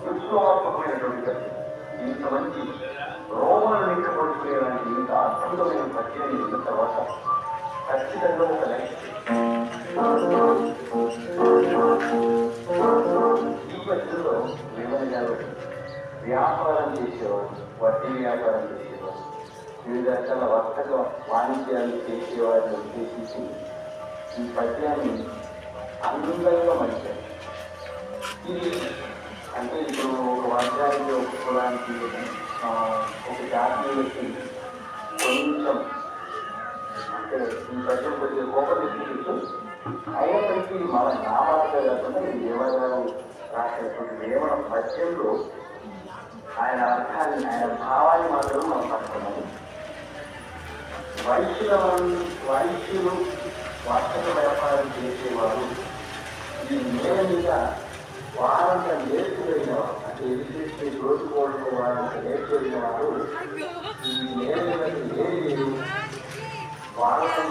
విశ్వాత్మకమైనటువంటి ఇంత మంచి రోమాలను నిక్కబడుకునేలాంటి ఇంత అద్భుతమైన పద్యాన్ని విన్న తర్వాత ఖచ్చితంగా ఒక లైఫ్ ఈ పద్యంలో వేమన గారు వ్యాపారం చేసేవాడు, వడ్డీ వ్యాపారం చేసేవాడు, వివిధ రకాల వర్తక వాణిజ్యాలు చేసేవాడిని ఉద్దేశించి ఈ పద్యాన్ని అందంగా మలిచారు. ఇది అంటే ఇప్పుడు ఒక వర్గానికి ఒక కులానికి ఒక జాతీయులకి కొంచెం అంటే ఈ పద్యం కొద్దిగా కోపం తెప్పించు, అయినప్పటికీ మన నామాలుగా కాకుండా ఈ దేవగారు రాసినటువంటి వేమన పద్యంలో ఆయన అర్థాన్ని ఆయన భావాన్ని మాత్రం మనం పట్టుకున్నాము. వైశ్యులు వర్తక వ్యాపారం చేసేవారు ఈ నేల మీద వారంతా నేర్చుకున్న వారు, అంటే ఎదుటి దోచుకోవడం వారంతా నేర్చుకున్న వారు ఈ నేల మీద ఏది లేదు, వాళ్ళని